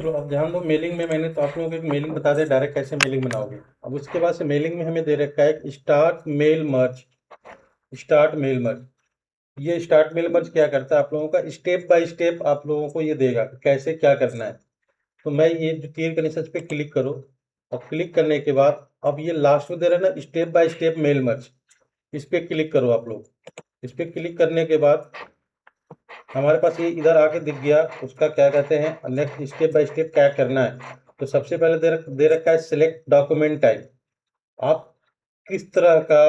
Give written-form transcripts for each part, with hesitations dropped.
चलो अब ध्यान दो। मेलिंग में मैंने तो आप लोगों को एक मेलिंग बता दिया डायरेक्ट कैसे मेलिंग बनाओगे। अब उसके बाद से मेलिंग में हमें दे रखा है start mail merge. Start mail merge, ये स्टार्ट मेल मर्ज क्या करता है, आप लोगों का स्टेप बाय स्टेप आप लोगों को ये देगा कि कैसे क्या करना है। तो मैं ये जो तीर के निशान पे क्लिक करो, और क्लिक करने के बाद अब ये लास्ट में दे रहा है ना step by step mail merge, इस पे क्लिक करो आप लोग। इस पे क्लिक करने के बाद हमारे पास ये इधर आके दिख गया, उसका क्या कहते हैं नेक्स्ट स्टेप बाय स्टेप क्या करना है। तो सबसे पहले दे रखा है सिलेक्ट डॉक्यूमेंट टाइप। आप किस तरह का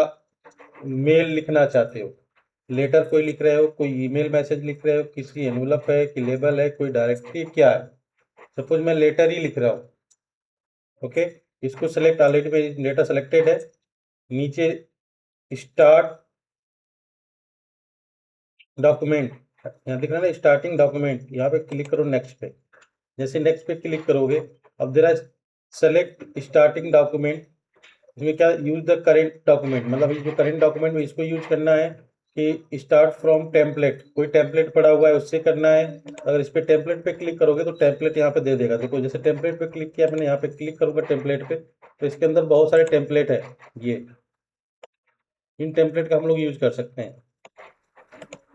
मेल लिखना चाहते हो, लेटर कोई लिख रहे हो, कोई ईमेल मैसेज लिख रहे हो, किसी एनवलप है कि लेबल है, कोई डायरेक्टरी क्या है। सपोज मैं लेटर ही लिख रहा हूँ। ओके, इसको सेलेक्ट, ऑलरेडी में लेटर सेलेक्टेड है। नीचे स्टार्ट डॉक्यूमेंट, यहाँ दिख रहा है ना स्टार्टिंग डॉक्यूमेंट, यहाँ पे क्लिक करो नेक्स्ट पे। जैसे नेक्स्ट पे क्लिक करोगे, अब दे रहा है सेलेक्ट स्टार्टिंग डॉक्यूमेंट। इसमें क्या यूज द करेंट डॉक्यूमेंट, मतलब जो करेंट डॉक्यूमेंट में इसको यूज करना है कि स्टार्ट फ्रॉम टेम्पलेट, कोई टेम्पलेट पड़ा हुआ है उससे करना है। अगर इस पे टेम्पलेट पे क्लिक करोगे तो टेम्पलेट यहाँ पे दे देगा। देखो जैसे टेम्पलेट पे क्लिक किया मैंने, यहाँ पे क्लिक करूंगा टेम्पलेट पे, तो इसके अंदर बहुत सारे टेम्पलेट है। ये इन टेम्पलेट का हम लोग यूज कर सकते हैं।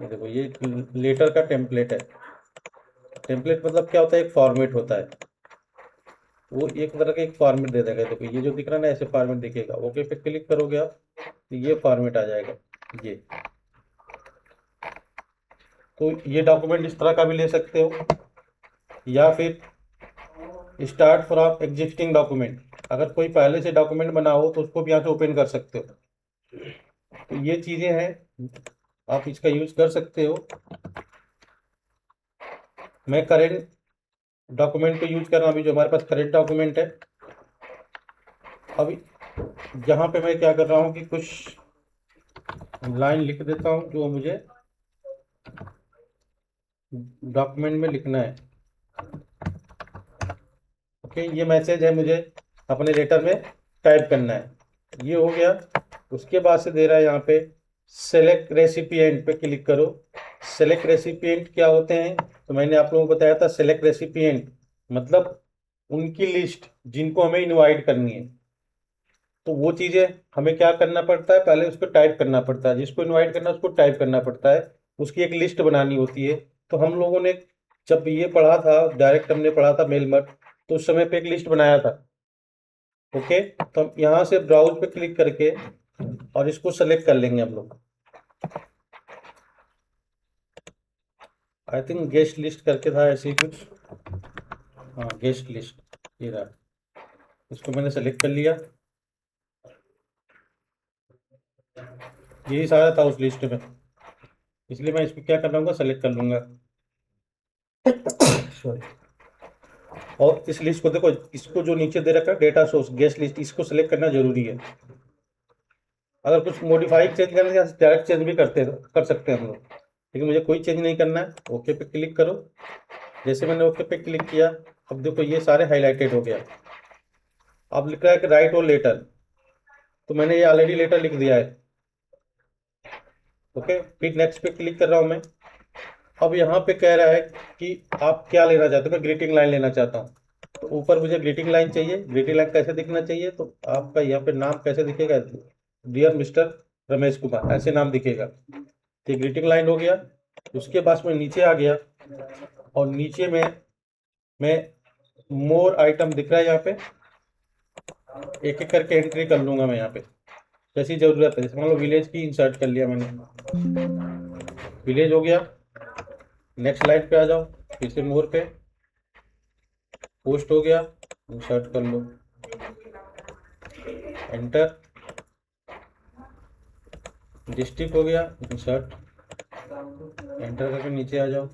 ये देखो ये लेटर का टेम्पलेट है। टेम्पलेट मतलब क्या होता है, एक फॉर्मेट होता है। वो एक तरह का एक फॉर्मेट दे देगा। देखो ये जो दिख रहा है ना ऐसे फॉर्मेट दिखेगा। ओके पे क्लिक करोगे आप तो ये फॉर्मेट आ जाएगा। ये तो ये डॉक्यूमेंट इस तरह का भी ले सकते हो, या फिर स्टार्ट फ्रॉम एग्जिस्टिंग डॉक्यूमेंट, अगर कोई पहले से डॉक्यूमेंट बना हो तो उसको भी यहाँ से ओपन कर सकते हो। तो ये चीज़ें हैं, आप इसका यूज कर सकते हो। मैं करेंट डॉक्यूमेंट को यूज कर रहा हूँ, अभी जो हमारे पास करेंट डॉक्यूमेंट है। अभी यहाँ पे मैं क्या कर रहा हूँ कि कुछ लाइन लिख देता हूँ जो मुझे डॉक्यूमेंट में लिखना है। ओके, ये मैसेज है मुझे अपने लेटर में टाइप करना है। ये हो गया। उसके बाद से दे रहा है यहाँ पे सेलेक्ट रेसिपिएंट पे क्लिक करो। सेलेक्ट रेसिपिएंट क्या होते हैं, तो मैंने आप लोगों को बताया था सेलेक्ट रेसिपिएंट मतलब उनकी लिस्ट जिनको हमें इनवाइट करनी है। तो वो चीज़ें हमें क्या करना पड़ता है, पहले उसको टाइप करना पड़ता है। जिसको इनवाइट करना है उसको टाइप करना पड़ता है, उसकी एक लिस्ट बनानी होती है। तो हम लोगों ने जब ये पढ़ा था, डायरेक्ट हमने पढ़ा था मेल मर्ज, तो उस समय पे एक लिस्ट बनाया था। ओके, तो हम यहाँ से ब्राउज पे क्लिक करके और इसको सेलेक्ट कर लेंगे हम लोग। आई थिंक गेस्ट लिस्ट करके था ऐसे ही कुछ। हाँ गेस्ट लिस्ट, ये रहा। इसको मैंने सेलेक्ट कर लिया। यही सारा था उस लिस्ट में, इसलिए मैं इसको क्या कर लूँगा, सेलेक्ट कर लूँगा। सॉरी। और इस लिस्ट को देखो, इसको जो नीचे दे रखा है डेटा सोर्स गेस्ट लिस्ट, इसको सेलेक्ट करना जरूरी है। अगर कुछ मॉडिफाई चेंज करना है डायरेक्ट चेंज भी कर सकते हैं हम लोग, लेकिन मुझे कोई चेंज नहीं करना है। ओके पे क्लिक करो। जैसे मैंने ओके पे क्लिक किया, अब देखो ये सारे हाईलाइटेड हो गया। अब लिख रहा है कि राइट और लेटर, तो मैंने ये ऑलरेडी लेटर लिख दिया है। ओके, फिर नेक्स्ट पे क्लिक कर रहा हूँ मैं। अब यहाँ पे कह रहा है कि आप क्या लेना चाहते हो, मैं ग्रीटिंग लाइन लेना चाहता हूँ। तो ऊपर मुझे ग्रीटिंग लाइन चाहिए। ग्रीटिंग लाइन कैसे दिखना चाहिए, तो आपका यहाँ पे नाम कैसे दिखेगा, डियर मिस्टर रमेश कुमार ऐसे नाम दिखेगा। तो ग्रीटिंग लाइन हो गया। उसके बाद में नीचे आ गया, और नीचे में मैं मोर आइटम दिख रहा है यहाँ पे, एक एक करके एंट्री कर लूंगा मैं यहाँ पे जैसी जरूरत है। जैसे मान लो विलेज की इंसर्ट कर लिया मैंने, विलेज हो गया। नेक्स्ट लाइन पे आ जाओ, फिर से मोर पे, पोस्ट हो गया, इंसर्ट कर लो, एंटर। डिस्ट्रिक्ट हो गया, इंसर्ट, एंटर करके नीचे आ जाओ।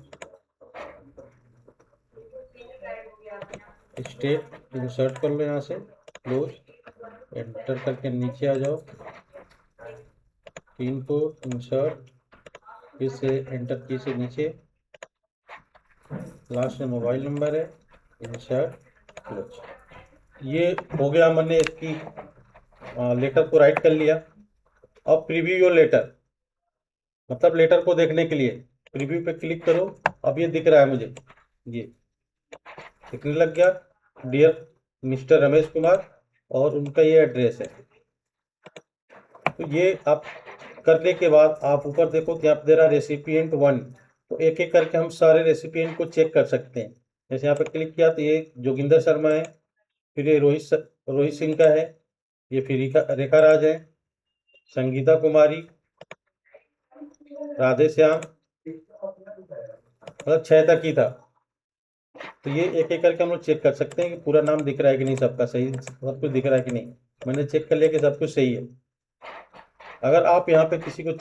स्टेट इंसर्ट कर लो यहाँ से, क्लोज, एंटर करके नीचे आ जाओ। पिन को इंसर्ट, फिर से एंटर की से नीचे, लास्ट में मोबाइल नंबर है, इंसर्ट, क्लोज। ये हो गया, मैंने इसकी लेटर को राइट कर लिया। अब प्रीव्यू योर लेटर, मतलब लेटर को देखने के लिए प्रीव्यू पे क्लिक करो। अब ये दिख रहा है मुझे, ये लिखने लग गया, डियर मिस्टर रमेश कुमार, और उनका ये एड्रेस है। तो ये आप करने के बाद आप ऊपर देखो कि आप दे रहा रेसिपिएंट 1, तो एक एक करके हम सारे रेसिपिएंट को चेक कर सकते हैं। जैसे यहाँ पे क्लिक किया तो ये जोगिंदर शर्मा है, फिर ये रोहित सिंह का है, ये फिर रेखा राज है, संगीता कुमारी, राधे श्याम, मतलब 6 तक ही था। तो ये एक एक करके हम लोग चेक कर सकते हैं कि पूरा नाम दिख रहा है कि नहीं, सबका सही सब कुछ दिख रहा है कि नहीं। मैंने चेक कर लिया कि सब कुछ सही है। अगर आप यहाँ पे किसी को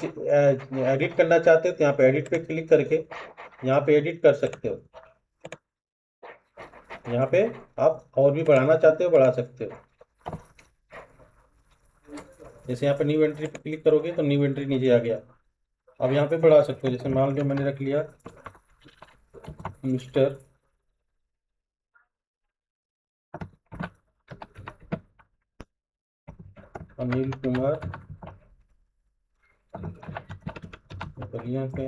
एडिट करना चाहते हो तो यहाँ पे एडिट पे क्लिक करके यहाँ पे एडिट कर सकते हो। यहाँ पे आप और भी बढ़ाना चाहते हो बढ़ा सकते हो। जैसे यहाँ पे न्यू एंट्री पे क्लिक करोगे तो न्यू एंट्री नीचे आ गया। अब यहाँ पे बढ़ा सकते हो, जैसे मान लो मैंने रख लिया मिस्टर अनिल कुमार बलिया पे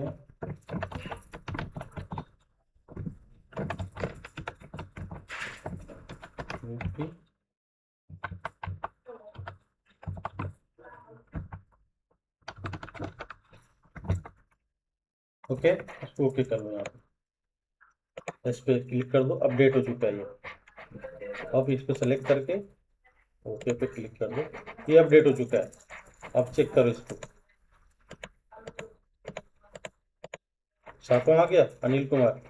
यूपी। ओके, इसको ओके कर लो। यहाँ पे इस पे क्लिक कर दो, अपडेट हो चुका है ये। अब इस पे सेलेक्ट करके ओके पे क्लिक कर दो, ये अपडेट हो चुका है। अब चेक करो इसको, 7वां आ गया अनिल कुमार।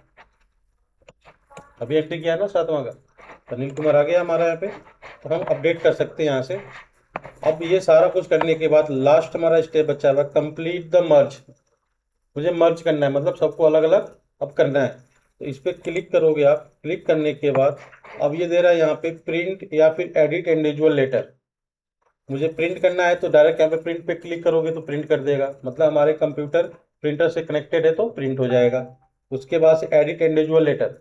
अभी एंट्री किया ना 7वां का, अनिल कुमार आ गया हमारा यहाँ पे। तो हम अपडेट कर सकते हैं यहाँ से। अब ये सारा कुछ करने के बाद लास्ट हमारा स्टेप बचा हुआ, कंप्लीट द मर्ज। मुझे मर्ज करना है, मतलब सबको अलग अलग अब करना है। तो इस पर क्लिक करोगे आप, क्लिक करने के बाद अब ये दे रहा है यहाँ पे प्रिंट या फिर एडिट इंडिविजुअल लेटर। मुझे प्रिंट करना है तो डायरेक्ट यहाँ पे प्रिंट पे क्लिक करोगे तो प्रिंट कर देगा, मतलब हमारे कंप्यूटर प्रिंटर से कनेक्टेड है तो प्रिंट हो जाएगा। उसके बाद से एडिट इंडिविजुअल लेटर,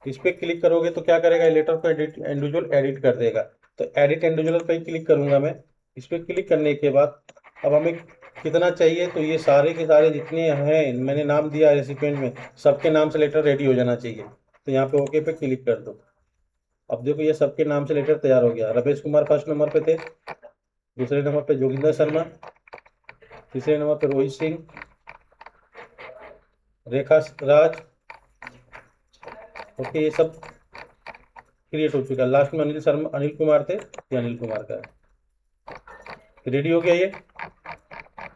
इस पर क्लिक करोगे तो क्या करेगा, लेटर को एडिट इंडिविजुअल एडिट कर देगा। तो एडिट इंडिविजुअल पे ही क्लिक करूंगा मैं। इस पर क्लिक करने के बाद अब हमें कितना चाहिए, तो ये सारे के सारे जितने हैं मैंने नाम दिया रेसिपिएंट में, सबके नाम से लेटर रेडी हो जाना चाहिए। तो यहाँ पे ओके पे क्लिक कर दो। अब देखो ये सबके नाम से लेटर तैयार हो गया। रमेश कुमार फर्स्ट नंबर पे थे, दूसरे नंबर पे जोगिंदर शर्मा, तीसरे नंबर पे रोहित सिंह, रेखा राज। ओके, ये सब क्रिएट हो चुका है। लास्ट में अनिल कुमार थे, ये अनिल कुमार का है। रेडी हो गया ये।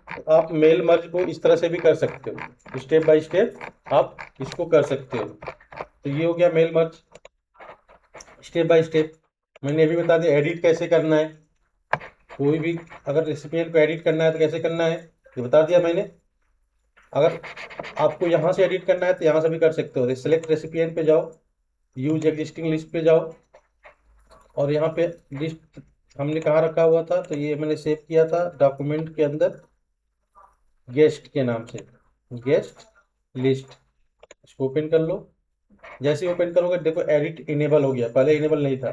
तो आप मेल मर्ज को इस तरह से भी कर सकते हो, स्टेप बाय स्टेप आप इसको कर सकते हो। तो ये हो गया mail merge step by step. मैंने अभी बता दिया एडिट कैसे करना है, कोई भी अगर रेसिपिएंट को एडिट करना है तो कैसे करना है ये बता दिया मैंने। अगर आपको यहाँ से एडिट करना है तो यहाँ से भी कर सकते हो। सेलेक्ट रेसिपिएंट पे जाओ, यूज एग्जिस्टिंग लिस्ट पे जाओ, और यहाँ पे लिस्ट हमने कहाँ रखा हुआ था, तो ये मैंने सेव किया था डॉक्यूमेंट के अंदर गेस्ट के नाम से, गेस्ट लिस्ट। इसको ओपन कर लो। जैसे ही ओपन करोगे देखो एडिट इनेबल हो गया, पहले इनेबल नहीं था।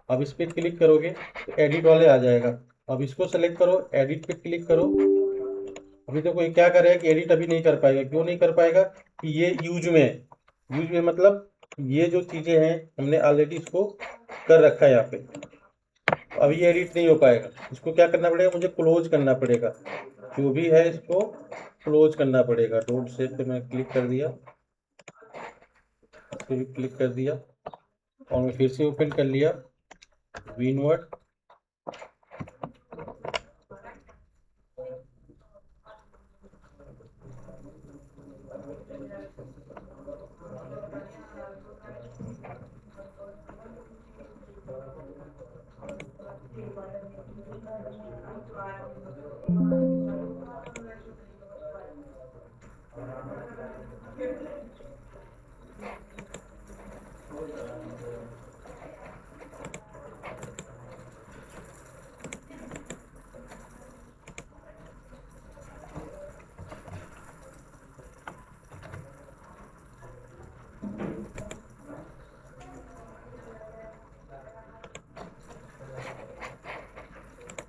अब इस पर क्लिक करोगे तो एडिट वाले आ जाएगा। अब इसको सेलेक्ट करो, एडिट पे क्लिक करो। अभी देखो ये क्या करेगा कि एडिट अभी नहीं कर पाएगा। क्यों नहीं कर पाएगा, कि ये यूज में है। यूज में मतलब ये जो चीज़ें हैं हमने ऑलरेडी इसको कर रखा है यहाँ पे, अभी ये एडिट नहीं हो पाएगा। इसको क्या करना पड़ेगा, मुझे क्लोज करना पड़ेगा, जो भी है इसको क्लोज करना पड़ेगा। डोंट सेव पे मैं क्लिक कर दिया, इस पे भी क्लिक कर दिया, और मैं फिर से ओपन कर लिया विनवर्ड।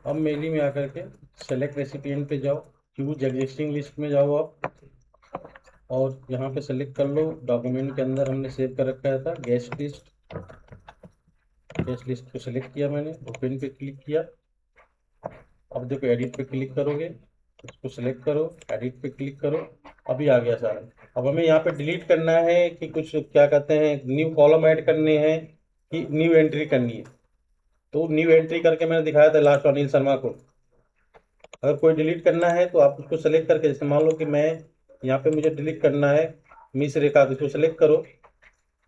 अब मेली में आकर के सेलेक्ट रेसिपिएंट पे जाओ, यूज एग्जिस्टिंग लिस्ट में जाओ आप, और यहाँ पे सेलेक्ट कर लो। डॉक्यूमेंट के अंदर हमने सेव कर रखा था गेस्ट लिस्ट, कैश लिस्ट को सिलेक्ट किया मैंने, ओपन पे क्लिक किया। अब देखो एडिट पे क्लिक करोगे, इसको सिलेक्ट करो, एडिट पे क्लिक करो, अभी आ गया सारा। अब हमें यहाँ पे डिलीट करना है कि कुछ क्या कहते हैं न्यू कॉलम ऐड करने हैं कि न्यू एंट्री करनी है। तो न्यू एंट्री करके मैंने दिखाया था लास्ट अनिल शर्मा को। अगर कोई डिलीट करना है तो आप उसको सेलेक्ट करके, जैसे मान लो कि मैं यहाँ पे मुझे डिलीट करना है मिस रेखा, तो इसको सेलेक्ट करो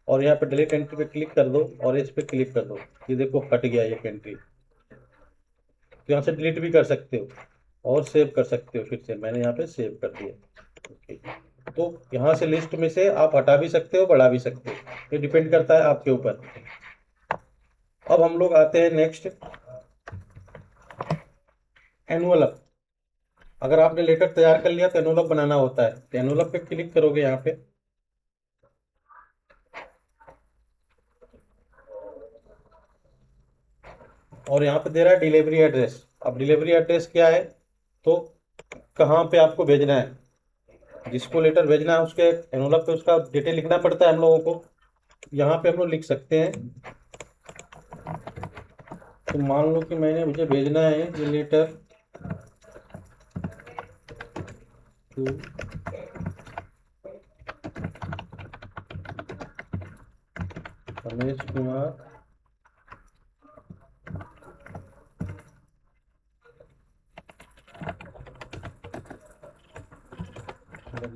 और यहाँ पे डिलीट एंट्री पे क्लिक कर दो और इस पे क्लिक कर दो। ये देखो हट गया ये एंट्री। तो यहाँ से डिलीट भी कर सकते हो और सेव कर सकते हो। फिर से मैंने यहाँ पे सेव कर दिया। ओके, तो यहाँ से लिस्ट में से आप हटा भी सकते हो, बढ़ा भी सकते हो, ये डिपेंड करता है आपके ऊपर। अब हम लोग आते हैं नेक्स्ट, एनुअलअप। अगर आपने लेटर तैयार कर लिया तो एनुअलअप बनाना होता है। तो एनुअलअप पे क्लिक करोगे यहाँ पे, और यहाँ पे दे रहा है डिलीवरी एड्रेस। अब डिलीवरी एड्रेस क्या है, तो कहाँ पे आपको भेजना है, जिसको लेटर भेजना है उसके एनवलप पे उसका डिटेल लिखना पड़ता है हम लोगों को। यहाँ पे हम लोग लिख सकते हैं। तो मान लो कि मुझे भेजना है ये letter to Ramesh Kumar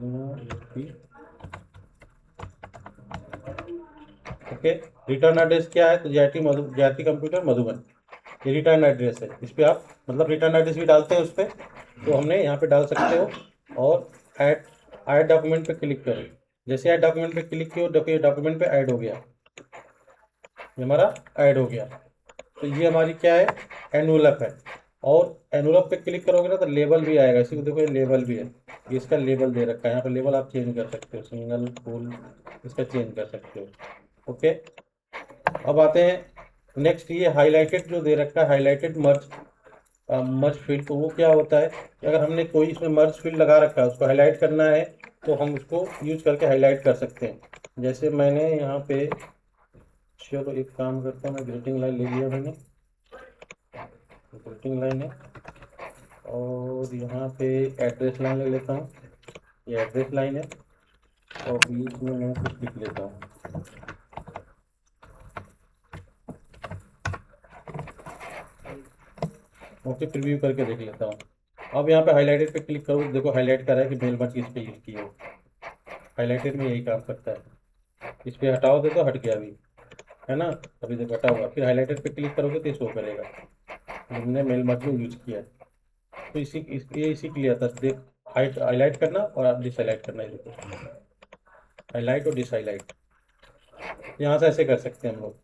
UP. Okay, return address क्या है, तो JIT कंप्यूटर मधुबन, ये रिटर्न एड्रेस है। इस पे आप मतलब रिटर्न एड्रेस भी डालते हैं उस पर, तो हमने यहाँ पे डाल सकते हो। और ऐड ऐड डॉक्यूमेंट पे क्लिक करो। जैसे ऐड डॉक्यूमेंट पे क्लिक किया, डॉक्यूमेंट पे ऐड हो गया, ये हमारा ऐड हो गया। तो ये हमारी क्या है, एनवलप है। और एनवलप पे क्लिक करोगे ना तो लेबल भी आएगा। इसी को देखो, ये लेबल भी है, ये इसका लेबल दे रखा है। यहाँ पे लेबल आप चेंज कर सकते हो, सिंगल फुल इसका चेंज कर सकते हो। ओके, अब आते हैं नेक्स्ट, ये हाईलाइटेड जो दे रखा है, हाईलाइटेड मर्ज मर्ज फील्ड। तो वो क्या होता है कि अगर हमने कोई इसमें मर्ज फील्ड लगा रखा है, उसको हाईलाइट करना है तो हम उसको यूज करके हाईलाइट कर सकते हैं। जैसे मैंने यहाँ पे, चलो एक काम करता हूँ, मैं ग्रीटिंग लाइन ले लिया मैंने, ग्रीटिंग लाइन है। और यहाँ पे एड्रेस लाइन ले लेता हूँ, ये एड्रेस लाइन है। और बीच में मैं कुछ लिख लेता हूँ। ओके, प्रीव्यू करके देख लेता हूँ। अब यहाँ पे हाईलाइटेड पे क्लिक करो, देखो हाईलाइट कर रहा है कि मेल मर्ज इस पे यूज की हो। हाईलाइटेड में यही काम करता है। इस पे हटाओ दे तो हट गया अभी, है ना। अभी देखो हटा हुआ, फिर हाईलाइटेड पे क्लिक करोगे तो ये शो करेगा हमने मेल मर्ज में यूज किया है। तो ये इसी के लिए आता है। देख, हाईलाइट करना और डिस हाईलाइट करना, है देखो, हाईलाइट और डिस हाईलाइट, यहाँ से ऐसे कर सकते हैं हम लोग।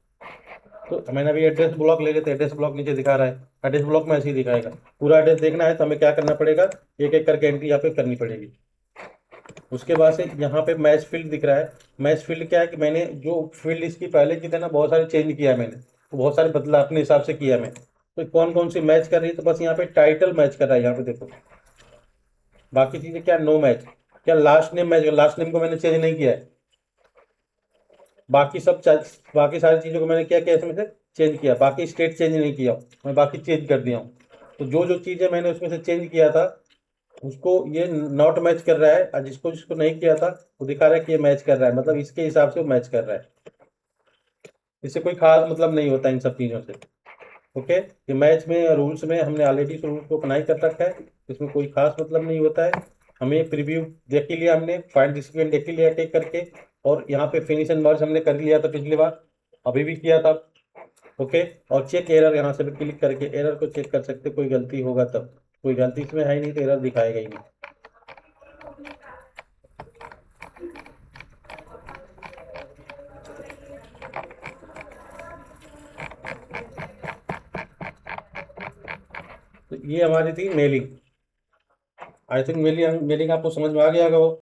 तो मैंने अभी एड्रेस ब्लॉक ले लेते, एड्रेस ब्लॉक नीचे दिखा रहा है, एड्रेस ब्लॉक में ऐसे ही दिखाएगा। पूरा एड्रेस देखना है तो हमें क्या करना पड़ेगा, एक एक करके एंट्री यहाँ पे करनी पड़ेगी। उसके बाद से यहाँ पे मैच फील्ड दिख रहा है। मैच फील्ड क्या है कि मैंने जो फील्ड इसकी पहले की थी ना, बहुत सारे चेंज किया है मैंने, तो बहुत सारे बदला अपने हिसाब से किया मैं। तो कौन कौन सी मैच कर रही है, तो बस यहाँ पे टाइटल मैच कर रहा है, यहाँ पे देखो। बाकी चीजें क्या, नो मैच। क्या last name match, last name को मैंने चेंज नहीं किया है। बाकी सब बाकी सारी चीज़ों को मैंने क्या किया, इसमें से चेंज किया। बाकी स्टेट चेंज नहीं किया, मैं बाकी चेंज कर दिया हूँ। तो जो जो चीज़ें मैंने उसमें से चेंज किया था उसको ये नॉट मैच कर रहा है, और जिसको जिसको नहीं किया था वो दिखा रहा है कि ये मैच कर रहा है, मतलब इसके हिसाब से वो मैच कर रहा है। इससे कोई खास मतलब नहीं होता इन सब चीज़ों से। ओके, ये मैच में रूल्स में हमने ऑलरेडी रूल्स को अपनाई कर रखा है, इसमें कोई खास मतलब नहीं होता है। हमें प्रीव्यू देख ही लिया हमने, फाइल डिस्प्ले देख ही लिया टेक करके, और यहाँ पे फिनिश एंड मर्ज हमने कर लिया था पिछली बार, अभी भी किया था। ओके, और चेक एरर, यहाँ से भी क्लिक करके एरर को चेक कर सकते, कोई गलती होगा तब। कोई गलती इसमें है ही नहीं तो एरर दिखाएगा ही नहीं। तो ये हमारी थी मेलिंग। आई थिंक मेलिंग आपको समझ में आ गया होगा।